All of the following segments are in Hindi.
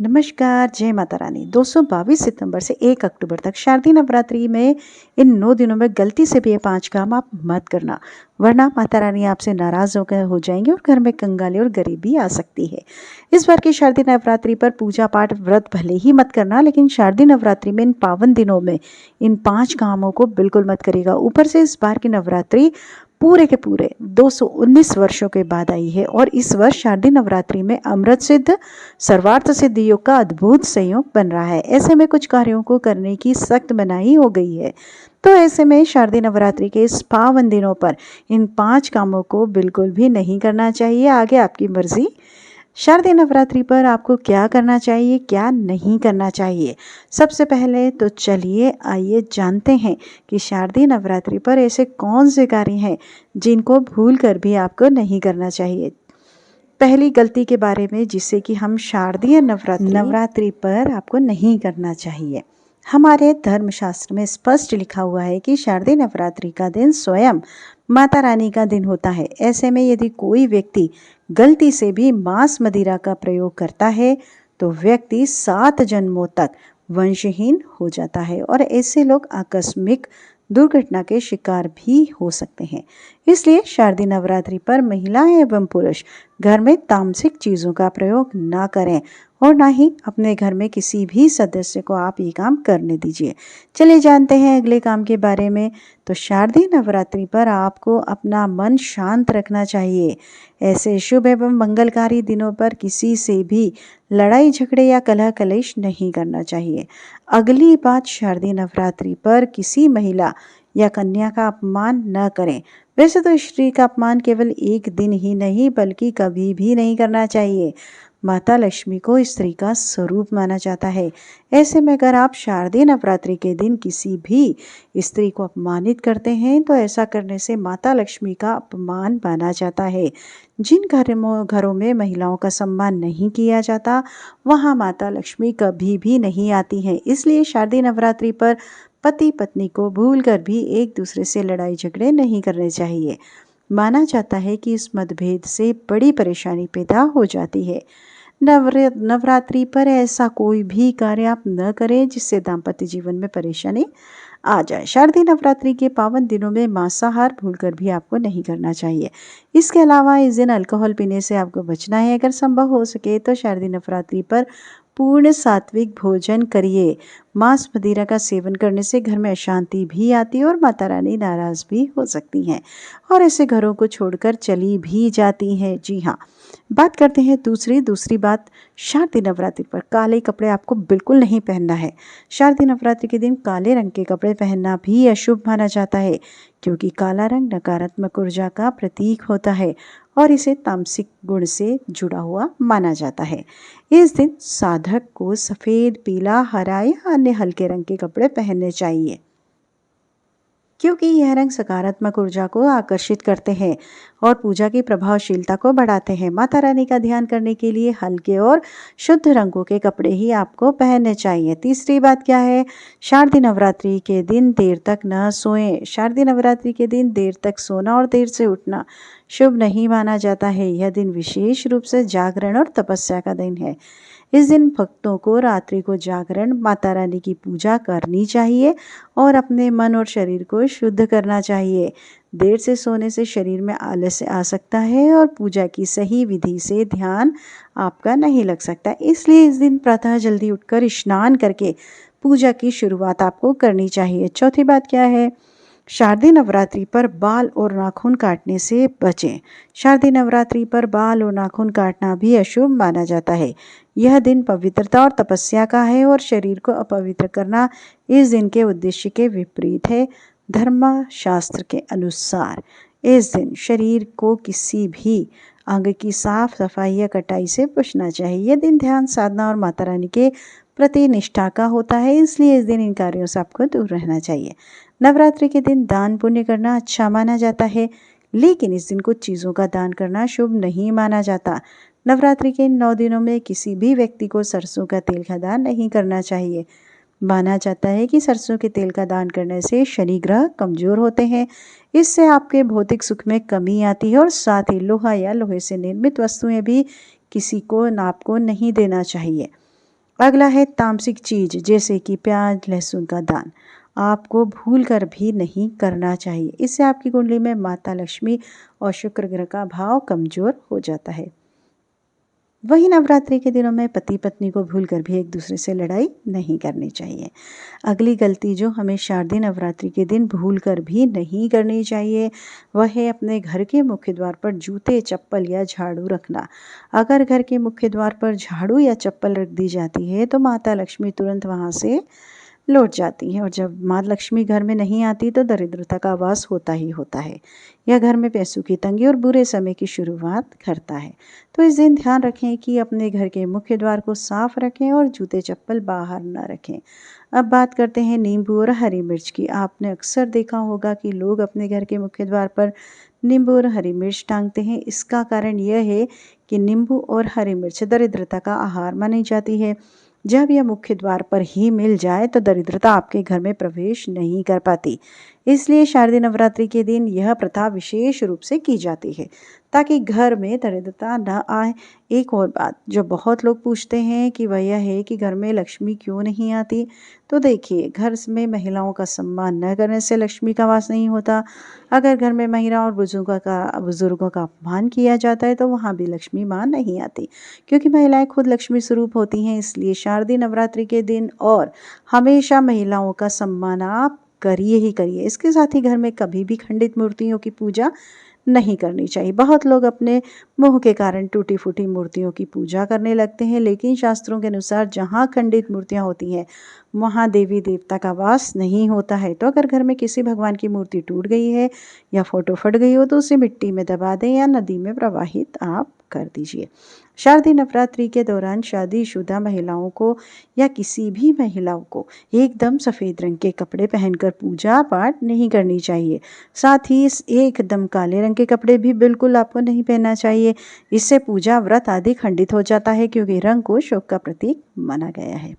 नमस्कार, जय माता रानी। दोस्तों 22 सितंबर से 1 अक्टूबर तक शारदीय नवरात्रि में इन 9 दिनों में गलती से भी ये 5 काम आप मत करना, वरना माता रानी आपसे नाराज़ हो जाएंगे और घर में कंगाली और गरीबी आ सकती है। इस बार की शारदीय नवरात्रि पर पूजा पाठ व्रत भले ही मत करना, लेकिन शारदीय नवरात्रि में इन पावन दिनों में इन 5 कामों को बिल्कुल मत करिएगा। ऊपर से इस बार की नवरात्रि पूरे के पूरे 219 वर्षों के बाद आई है और इस वर्ष शारदीय नवरात्रि में अमृत सिद्ध सर्वार्थ सिद्ध योग का अद्भुत संयोग बन रहा है। ऐसे में कुछ कार्यों को करने की सख्त मनाही हो गई है। तो ऐसे में शारदीय नवरात्रि के इस पावन दिनों पर इन 5 कामों को बिल्कुल भी नहीं करना चाहिए। आगे आपकी मर्जी। शारदीय नवरात्रि पर आपको क्या करना चाहिए, क्या नहीं करना चाहिए। सबसे पहले तो चलिए आइए जानते हैं कि शारदीय नवरात्रि पर ऐसे कौन से कार्य हैं जिनको भूल कर भी आपको नहीं करना चाहिए। पहली गलती के बारे में जिससे कि हम शारदीय नवरात्रि पर आपको नहीं करना चाहिए। हमारे धर्मशास्त्र में स्पष्ट लिखा हुआ है कि शारदीय नवरात्रि का दिन स्वयं माता रानी का दिन होता है। ऐसे में यदि कोई व्यक्ति गलती से भी मांस मदिरा का प्रयोग करता है तो व्यक्ति 7 जन्मों तक वंशहीन हो जाता है और ऐसे लोग आकस्मिक दुर्घटना के शिकार भी हो सकते हैं। इसलिए शारदीय नवरात्रि पर महिलाएं एवं पुरुष घर में तामसिक चीज़ों का प्रयोग ना करें और ना ही अपने घर में किसी भी सदस्य को आप ये काम करने दीजिए। चलिए जानते हैं अगले काम के बारे में। तो शारदीय नवरात्रि पर आपको अपना मन शांत रखना चाहिए। ऐसे शुभ एवं मंगलकारी दिनों पर किसी से भी लड़ाई झगड़े या कलह कलेश नहीं करना चाहिए। अगली बात, शारदीय नवरात्रि पर किसी महिला या कन्या का अपमान न करें। वैसे तो स्त्री का अपमान केवल एक दिन ही नहीं बल्कि कभी भी नहीं करना चाहिए। माता लक्ष्मी को स्त्री का स्वरूप माना जाता है। ऐसे में अगर आप शारदीय नवरात्रि के दिन किसी भी स्त्री को अपमानित करते हैं तो ऐसा करने से माता लक्ष्मी का अपमान माना जाता है। जिन घरों में महिलाओं का सम्मान नहीं किया जाता वहाँ माता लक्ष्मी कभी भी नहीं आती हैं। इसलिए शारदीय नवरात्रि पर पति पत्नी को भूलकर भी एक दूसरे से लड़ाई झगड़े नहीं करने चाहिए। माना जाता है कि इस मतभेद से बड़ी परेशानी पैदा हो जाती है। नवरात्रि पर ऐसा कोई भी कार्य आप न करें जिससे दाम्पत्य जीवन में परेशानी आ जाए। शारदीय नवरात्रि के पावन दिनों में मांसाहार भूलकर भी आपको नहीं करना चाहिए। इसके अलावा इस दिन अल्कोहल पीने से आपको बचना है। अगर संभव हो सके तो शारदीय नवरात्रि पर पूर्ण सात्विक भोजन करिए। मांस मदिरा का सेवन करने से घर में अशांति भी आती है और माता रानी नाराज भी हो सकती हैं और ऐसे घरों को छोड़कर चली भी जाती हैं। जी हाँ, बात करते हैं दूसरी बात, शारदीय नवरात्रि पर काले कपड़े आपको बिल्कुल नहीं पहनना है। शारदीय नवरात्रि के दिन काले रंग के कपड़े पहनना भी अशुभ माना जाता है क्योंकि काला रंग नकारात्मक ऊर्जा का प्रतीक होता है और इसे तामसिक गुण से जुड़ा हुआ माना जाता है। इस दिन साधक को सफ़ेद, पीला, हरा या अन्य हल्के रंग के कपड़े पहनने चाहिए क्योंकि यह रंग सकारात्मक ऊर्जा को आकर्षित करते हैं और पूजा की प्रभावशीलता को बढ़ाते हैं। माता रानी का ध्यान करने के लिए हल्के और शुद्ध रंगों के कपड़े ही आपको पहनने चाहिए। तीसरी बात क्या है, शारदीय नवरात्रि के दिन देर तक न सोएं। शारदीय नवरात्रि के दिन देर तक सोना और देर से उठना शुभ नहीं माना जाता है। यह दिन विशेष रूप से जागरण और तपस्या का दिन है। इस दिन भक्तों को रात्रि को जागरण, माता रानी की पूजा करनी चाहिए और अपने मन और शरीर को शुद्ध करना चाहिए। देर से सोने से शरीर में आलस्य आ सकता है और पूजा की सही विधि से ध्यान आपका नहीं लग सकता। इसलिए इस दिन प्रातः जल्दी उठकर स्नान करके पूजा की शुरुआत आपको करनी चाहिए। चौथी बात क्या है, शारदीय नवरात्रि पर बाल और नाखून काटने से बचें। शारदीय नवरात्रि पर बाल और नाखून काटना भी अशुभ माना जाता है। यह दिन पवित्रता और तपस्या का है और शरीर को अपवित्र करना इस दिन के उद्देश्य के विपरीत है। धर्मशास्त्र के अनुसार इस दिन शरीर को किसी भी अंग की साफ सफाई या कटाई से बचना चाहिए। यह दिन ध्यान, साधना और माता रानी के प्रति निष्ठा का होता है, इसलिए इस दिन इन कार्यों से आपको दूर रहना चाहिए। नवरात्रि के दिन दान पुण्य करना अच्छा माना जाता है, लेकिन इस दिन कुछ चीज़ों का दान करना शुभ नहीं माना जाता। नवरात्रि के इन 9 दिनों में किसी भी व्यक्ति को सरसों का तेल का दान नहीं करना चाहिए। माना जाता है कि सरसों के तेल का दान करने से शनि ग्रह कमजोर होते हैं। इससे आपके भौतिक सुख में कमी आती है और साथ ही लोहा या लोहे से निर्मित वस्तुएं भी किसी को आपको नहीं देना चाहिए। अगला है तामसिक चीज जैसे कि प्याज लहसुन का दान आपको भूल कर भी नहीं करना चाहिए। इससे आपकी कुंडली में माता लक्ष्मी और शुक्र ग्रह का भाव कमजोर हो जाता है। वही नवरात्रि के दिनों में पति पत्नी को भूलकर भी एक दूसरे से लड़ाई नहीं करनी चाहिए। अगली गलती जो हमें शारदीय नवरात्रि के दिन भूलकर भी नहीं करनी चाहिए वह है अपने घर के मुख्य द्वार पर जूते चप्पल या झाड़ू रखना। अगर घर के मुख्य द्वार पर झाड़ू या चप्पल रख दी जाती है तो माता लक्ष्मी तुरंत वहां से लौट जाती हैं और जब माँ लक्ष्मी घर में नहीं आती तो दरिद्रता का वास होता ही होता है। यह घर में पैसों की तंगी और बुरे समय की शुरुआत करता है। तो इस दिन ध्यान रखें कि अपने घर के मुख्य द्वार को साफ रखें और जूते चप्पल बाहर न रखें। अब बात करते हैं नींबू और हरी मिर्च की। आपने अक्सर देखा होगा कि लोग अपने घर के मुख्य द्वार पर नींबू और हरी मिर्च टांगते हैं। इसका कारण यह है कि नींबू और हरी मिर्च दरिद्रता का आहार मानी जाती है। जब यह मुख्य द्वार पर ही मिल जाए तो दरिद्रता आपके घर में प्रवेश नहीं कर पाती। इसलिए शारदीय नवरात्रि के दिन यह प्रथा विशेष रूप से की जाती है ताकि घर में दरिद्रता न आए। एक और बात जो बहुत लोग पूछते हैं कि वह यह है कि घर में लक्ष्मी क्यों नहीं आती। तो देखिए, घर में महिलाओं का सम्मान न करने से लक्ष्मी का वास नहीं होता। अगर घर में महिला और बुजुर्गों का अपमान किया जाता है तो वहाँ भी लक्ष्मी माँ नहीं आती, क्योंकि महिलाएं खुद लक्ष्मी स्वरूप होती हैं। इसलिए शारदीय नवरात्रि के दिन और हमेशा महिलाओं का सम्मान आप करिए ही करिए। इसके साथ ही घर में कभी भी खंडित मूर्तियों की पूजा नहीं करनी चाहिए। बहुत लोग अपने मोह के कारण टूटी फूटी मूर्तियों की पूजा करने लगते हैं, लेकिन शास्त्रों के अनुसार जहाँ खंडित मूर्तियाँ होती हैं वहाँ देवी देवता का वास नहीं होता है। तो अगर घर में किसी भगवान की मूर्ति टूट गई है या फोटो फट गई हो तो उसे मिट्टी में दबा दें या नदी में प्रवाहित आप कर दीजिए। शारदीय नवरात्रि के दौरान शादीशुदा महिलाओं को या किसी भी महिलाओं को एकदम सफ़ेद रंग के कपड़े पहनकर पूजा पाठ नहीं करनी चाहिए। साथ ही इस एकदम काले रंग के कपड़े भी बिल्कुल आपको नहीं पहनना चाहिए। इससे पूजा व्रत आदि खंडित हो जाता है, क्योंकि रंग को शोक का प्रतीक माना गया है।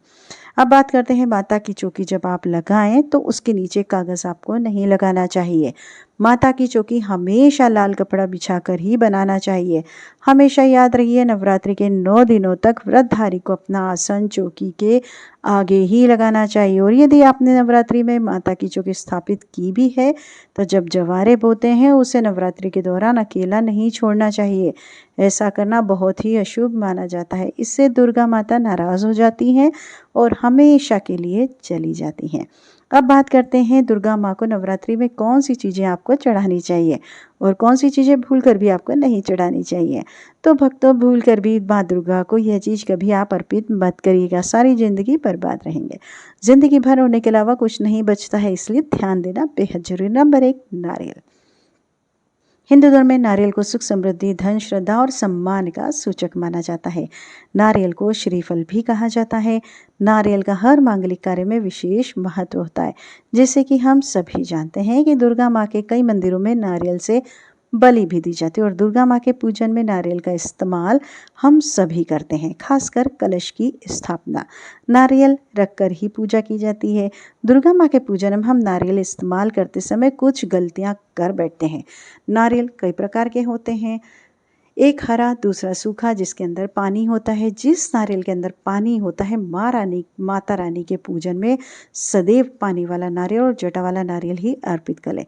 अब बात करते हैं माता की चौकी जब आप लगाएं तो उसके नीचे कागज़ आपको नहीं लगाना चाहिए। माता की चौकी हमेशा लाल कपड़ा बिछाकर ही बनाना चाहिए। हमेशा याद रहिए, नवरात्रि के 9 दिनों तक व्रतधारी को अपना आसन चौकी के आगे ही लगाना चाहिए। और यदि आपने नवरात्रि में माता की चौकी स्थापित की भी है तो जब जवारे बोते हैं उसे नवरात्रि के दौरान अकेला नहीं छोड़ना चाहिए। ऐसा करना बहुत ही अशुभ माना जाता है। इससे दुर्गा माता नाराज़ हो जाती हैं और हमेशा के लिए चली जाती हैं। अब बात करते हैं दुर्गा माँ को नवरात्रि में कौन सी चीज़ें आपको चढ़ानी चाहिए और कौन सी चीज़ें भूल कर भी आपको नहीं चढ़ानी चाहिए। तो भक्तों, भूल कर भी माँ दुर्गा को यह चीज़ कभी आप अर्पित मत करिएगा, सारी ज़िंदगी बर्बाद रहेंगे। ज़िंदगी भर होने के अलावा कुछ नहीं बचता है, इसलिए ध्यान देना बेहद जरूरी। नंबर 1, नारियल। हिंदू धर्म में नारियल को सुख समृद्धि धन श्रद्धा और सम्मान का सूचक माना जाता है। नारियल को श्रीफल भी कहा जाता है। नारियल का हर मांगलिक कार्य में विशेष महत्व होता है। जैसे कि हम सभी जानते हैं कि दुर्गा माँ के कई मंदिरों में नारियल से बलि भी दी जाती है और दुर्गा माँ के पूजन में नारियल का इस्तेमाल हम सभी करते हैं। खासकर कलश की स्थापना नारियल रखकर ही पूजा की जाती है। दुर्गा माँ के पूजन में हम नारियल इस्तेमाल करते समय कुछ गलतियाँ कर बैठते हैं। नारियल कई प्रकार के होते हैं, एक हरा दूसरा सूखा जिसके अंदर पानी होता है। जिस नारियल के अंदर पानी होता है माता रानी के पूजन में सदैव पानी वाला नारियल और जटा वाला नारियल ही अर्पित करें।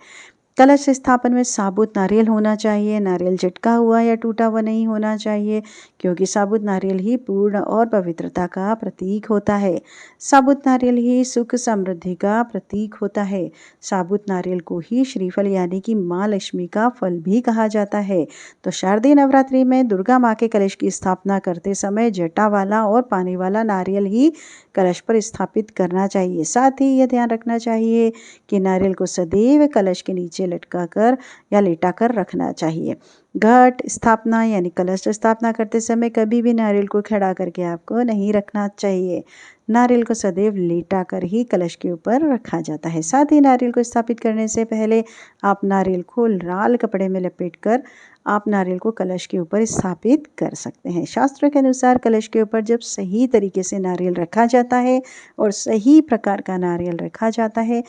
कलश स्थापन में साबुत नारियल होना चाहिए। नारियल झटका हुआ या टूटा हुआ नहीं होना चाहिए, क्योंकि साबुत नारियल ही पूर्ण और पवित्रता का प्रतीक होता है। साबुत नारियल ही सुख समृद्धि का प्रतीक होता है। साबुत नारियल को ही श्रीफल यानी कि माँ लक्ष्मी का फल भी कहा जाता है। तो शारदीय नवरात्रि में दुर्गा माँ के कलश की स्थापना करते समय जटा वाला और पानी वाला नारियल ही कलश पर स्थापित करना चाहिए। साथ ही यह ध्यान रखना चाहिए कि नारियल को सदैव कलश के नीचे लटका कर या लेटा कर रखना चाहिए। घट स्थापना यानी कलश स्थापना करते समय कभी भी नारियल को खड़ा करके आपको नहीं रखना चाहिए। नारियल को सदैव लेटा कर ही कलश के ऊपर रखा जाता है। साथ ही नारियल को स्थापित करने से पहले आप नारियल को लाल कपड़े में लपेटकर आप नारियल को कलश के ऊपर स्थापित कर सकते हैं। शास्त्रों के अनुसार कलश के ऊपर जब सही तरीके से नारियल रखा जाता है और सही प्रकार का नारियल रखा जाता है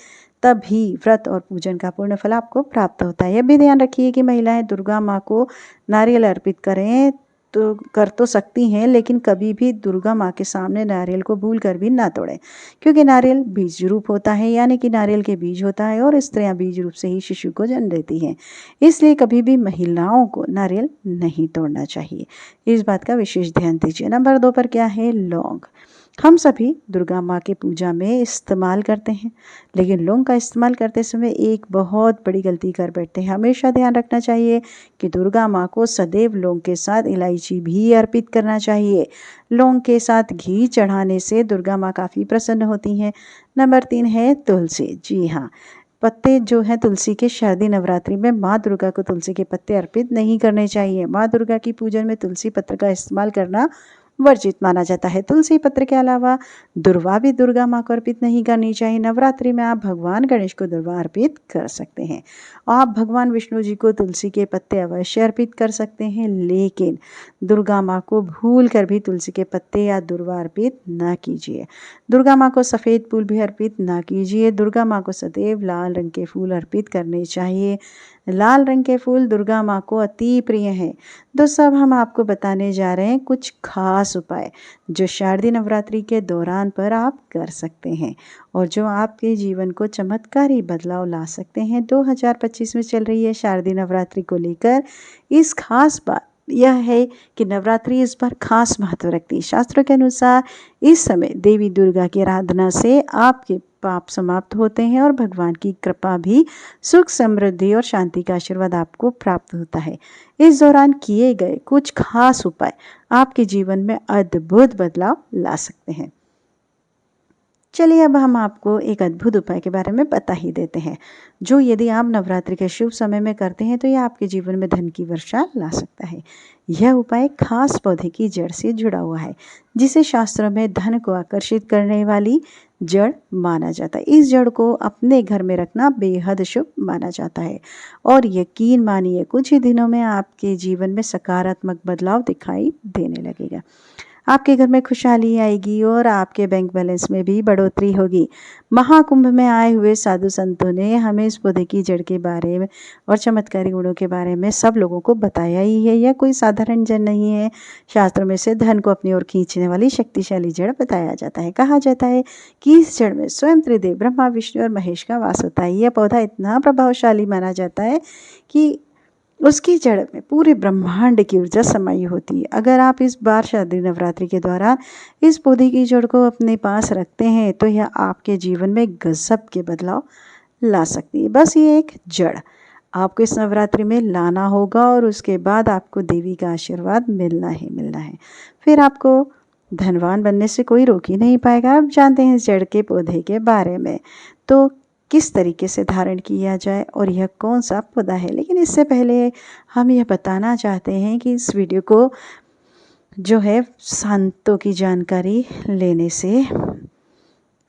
तभी व्रत और पूजन का पूर्ण फल आपको प्राप्त होता है। यह भी ध्यान रखिए कि महिलाएं दुर्गा माँ को नारियल अर्पित करें कर तो सकती हैं, लेकिन कभी भी दुर्गा माँ के सामने नारियल को भूल कर भी ना तोड़ें, क्योंकि नारियल बीज रूप होता है, यानी कि नारियल के बीज होता है और स्त्रियां बीज रूप से ही शिशु को जन्म देती हैं। इसलिए कभी भी महिलाओं को नारियल नहीं तोड़ना चाहिए। इस बात का विशेष ध्यान दीजिए। नंबर 2 पर क्या है? लौंग। हम सभी दुर्गा माँ के पूजा में इस्तेमाल करते हैं, लेकिन लौंग का इस्तेमाल करते समय एक बहुत बड़ी गलती कर बैठते हैं। हमेशा ध्यान रखना चाहिए कि दुर्गा माँ को सदैव लौंग के साथ इलायची भी अर्पित करना चाहिए। लौंग के साथ घी चढ़ाने से दुर्गा माँ काफ़ी प्रसन्न होती हैं। नंबर 3 है तुलसी। जी हाँ, पत्ते जो हैं तुलसी के शारदीय नवरात्रि में माँ दुर्गा को तुलसी के पत्ते अर्पित नहीं करने चाहिए। माँ दुर्गा की पूजन में तुलसी पत्र का इस्तेमाल करना वर्जित माना जाता है। तुलसी पत्र के अलावा दुर्वा भी दुर्गा माँ को अर्पित नहीं करनी चाहिए। नवरात्रि में आप भगवान गणेश को दुर्वा अर्पित कर सकते हैं। आप भगवान विष्णु जी को तुलसी के पत्ते अवश्य अर्पित कर सकते हैं, लेकिन दुर्गा माँ को भूल कर भी तुलसी के पत्ते या दुर्वा अर्पित ना कीजिए। दुर्गा माँ को सफ़ेद फूल भी अर्पित ना कीजिए। दुर्गा माँ को सदैव लाल रंग के फूल अर्पित करने चाहिए। लाल रंग के फूल दुर्गा माँ को अति प्रिय हैं। दोस्तों, अब हम आपको बताने जा रहे हैं कुछ खास उपाय जो शारदीय नवरात्रि के दौरान पर आप कर सकते हैं और जो आपके जीवन को चमत्कारी बदलाव ला सकते हैं। 2025 में चल रही है शारदीय नवरात्रि को लेकर इस खास बात यह है कि नवरात्रि इस बार खास महत्व रखती है। शास्त्रों के अनुसार इस समय देवी दुर्गा की आराधना से आपके पाप समाप्त होते हैं और भगवान की कृपा भी, सुख समृद्धि और शांति का आशीर्वाद आपको प्राप्त होता है। इस दौरान किए गए कुछ खास उपाय आपके जीवन में अद्भुत बदलाव ला सकते हैं। चलिए अब हम आपको एक अद्भुत उपाय के बारे में बता ही देते हैं, जो यदि आप नवरात्रि के शुभ समय में करते हैं तो यह आपके जीवन में धन की वर्षा ला सकता है। यह उपाय खास पौधे की जड़ से जुड़ा हुआ है, जिसे शास्त्रों में धन को आकर्षित करने वाली जड़ माना जाता है। इस जड़ को अपने घर में रखना बेहद शुभ माना जाता है और यकीन मानिए कुछ ही दिनों में आपके जीवन में सकारात्मक बदलाव दिखाई देने लगेगा। आपके घर में खुशहाली आएगी और आपके बैंक बैलेंस में भी बढ़ोतरी होगी। महाकुंभ में आए हुए साधु संतों ने हमें इस पौधे की जड़ के बारे में और चमत्कारी गुणों के बारे में सब लोगों को बताया ही है। यह कोई साधारण जड़ नहीं है। शास्त्रों में से धन को अपनी ओर खींचने वाली शक्तिशाली जड़ बताया जाता है। कहा जाता है कि इस जड़ में स्वयं त्रिदेव ब्रह्मा, विष्णु और महेश का वास होता है। यह पौधा इतना प्रभावशाली माना जाता है कि उसकी जड़ में पूरे ब्रह्मांड की ऊर्जा समाई होती है। अगर आप इस बार शारदीय नवरात्रि के दौरान इस पौधे की जड़ को अपने पास रखते हैं तो यह आपके जीवन में गजब के बदलाव ला सकती है। बस ये एक जड़ आपको इस नवरात्रि में लाना होगा और उसके बाद आपको देवी का आशीर्वाद मिलना है। फिर आपको धनवान बनने से कोई रोक ही नहीं पाएगा। आप जानते हैं इस जड़ के पौधे के बारे में, तो किस तरीके से धारण किया जाए और यह कौन सा पौधा है। लेकिन इससे पहले हम यह बताना चाहते हैं कि इस वीडियो को जो है संतों की जानकारी लेने से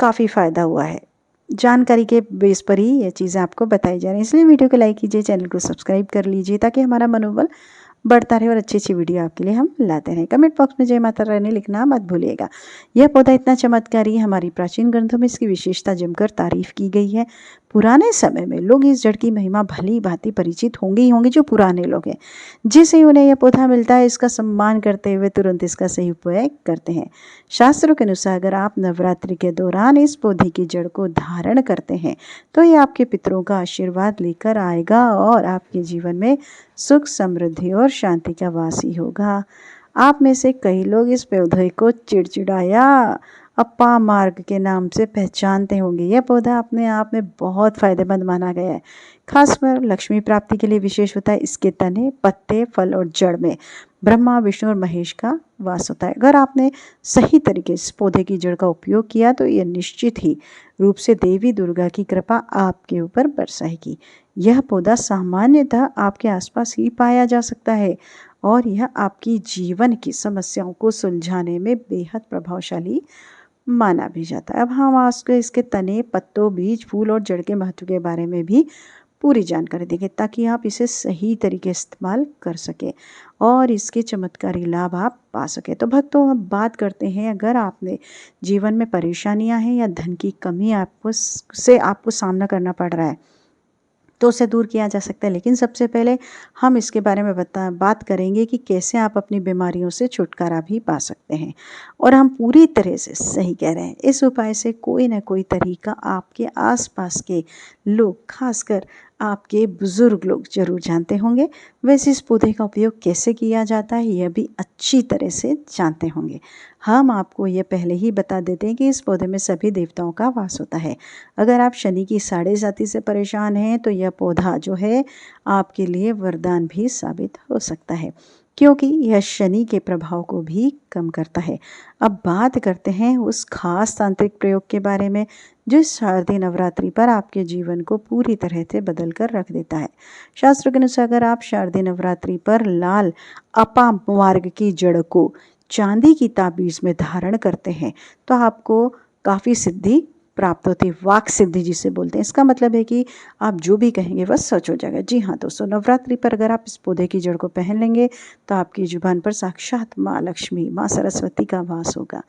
काफ़ी फ़ायदा हुआ है। जानकारी के बेस पर ही ये चीज़ें आपको बताई जा रही हैं, इसलिए वीडियो को लाइक कीजिए, चैनल को सब्सक्राइब कर लीजिए ताकि हमारा मनोबल बढ़ता रहे और अच्छी वीडियो आपके लिए हम लाते रहें। कमेंट बॉक्स में जय माता रानी लिखना मत भूलिएगा। यह पौधा इतना चमत्कारी है, हमारी प्राचीन ग्रंथों में इसकी विशेषता जमकर तारीफ की गई है। पुराने समय में लोग इस जड़ की महिमा भली भांति परिचित होंगे ही होंगे। जो पुराने लोग हैं, जिसे उन्हें यह पौधा मिलता है, इसका सम्मान करते हुए तुरंत इसका सही उपयोग करते हैं। शास्त्रों के अनुसार अगर आप नवरात्रि के दौरान इस पौधे की जड़ को धारण करते हैं तो ये आपके पितरों का आशीर्वाद लेकर आएगा और आपके जीवन में सुख, समृद्धि और शांति का वास ही होगा। आप में से कई लोग इस पौधे को चिड़चिड़ाया अप्पा मार्ग के नाम से पहचानते होंगे। यह पौधा अपने आप में बहुत फायदेमंद माना गया है, खासकर लक्ष्मी प्राप्ति के लिए विशेष होता है। इसके तने, पत्ते, फल और जड़ में ब्रह्मा, विष्णु और महेश का वास होता है। अगर आपने सही तरीके से इस पौधे की जड़ का उपयोग किया तो यह निश्चित ही रूप से देवी दुर्गा की कृपा आपके ऊपर बरसाएगी। यह पौधा सामान्यतः आपके आसपास ही पाया जा सकता है और यह आपकी जीवन की समस्याओं को सुलझाने में बेहद प्रभावशाली माना भी जाता है। अब हम आपको इसके तने, पत्तों, बीज, फूल और जड़ के महत्व के बारे में भी पूरी जानकारी देंगे ताकि आप इसे सही तरीके से इस्तेमाल कर सकें और इसके चमत्कारी लाभ आप पा सकें। तो भक्तों, अब बात करते हैं, अगर आपने जीवन में परेशानियां हैं या धन की कमी आपको सामना करना पड़ रहा है तो उसे दूर किया जा सकता है। लेकिन सबसे पहले हम इसके बारे में बात करेंगे कि कैसे आप अपनी बीमारियों से छुटकारा भी पा सकते हैं। और हम पूरी तरह से सही कह रहे हैं, इस उपाय से कोई ना कोई तरीका आपके आसपास के लोग, खासकर आपके बुज़ुर्ग लोग ज़रूर जानते होंगे। वैसे इस पौधे का उपयोग कैसे किया जाता है यह भी अच्छी तरह से जानते होंगे। हम आपको ये पहले ही बता देते हैं कि इस पौधे में सभी देवताओं का वास होता है। अगर आप शनि की साढ़े साती से परेशान हैं तो यह पौधा जो है आपके लिए वरदान भी साबित हो सकता है, क्योंकि यह शनि के प्रभाव को भी कम करता है। अब बात करते हैं उस खास तांत्रिक प्रयोग के बारे में जो शारदीय नवरात्रि पर आपके जीवन को पूरी तरह से बदल कर रख देता है। शास्त्रों के अनुसार अगर आप शारदीय नवरात्रि पर लाल अपामार्ग की जड़ को चांदी की ताबीज़ में धारण करते हैं तो आपको काफ़ी सिद्धि प्राप्त होती है। वाक सिद्धि जिसे बोलते हैं, इसका मतलब है कि आप जो भी कहेंगे वह सच हो जाएगा। जी हाँ दोस्तों, नवरात्रि पर अगर आप इस पौधे की जड़ को पहन लेंगे तो आपकी जुबान पर साक्षात माँ लक्ष्मी, माँ सरस्वती का वास होगा।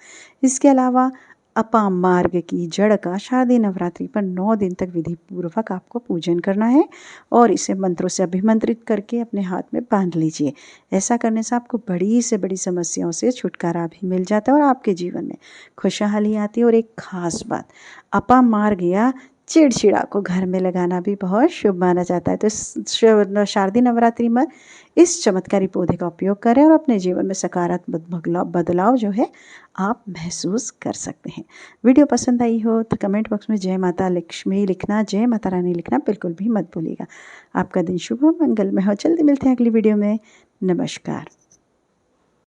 इसके अलावा अपाम मार्ग की जड़ का शारदीय नवरात्रि पर 9 दिन तक विधि पूर्वक आपको पूजन करना है और इसे मंत्रों से अभिमंत्रित करके अपने हाथ में बांध लीजिए। ऐसा करने से आपको बड़ी से बड़ी समस्याओं से छुटकारा भी मिल जाता है और आपके जीवन में खुशहाली आती है। और एक खास बात, अपाम मार्ग या चिड़चिड़ा को घर में लगाना भी बहुत शुभ माना जाता है। तो शारदीय नवरात्रि में इस चमत्कारी पौधे का उपयोग करें और अपने जीवन में सकारात्मक बदलाव जो है आप महसूस कर सकते हैं। वीडियो पसंद आई हो तो कमेंट बॉक्स में जय माता लक्ष्मी लिखना, जय माता रानी लिखना बिल्कुल भी मत भूलिएगा। आपका दिन शुभ हो, मंगलमय हो। जल्दी मिलते हैं अगली वीडियो में। नमस्कार।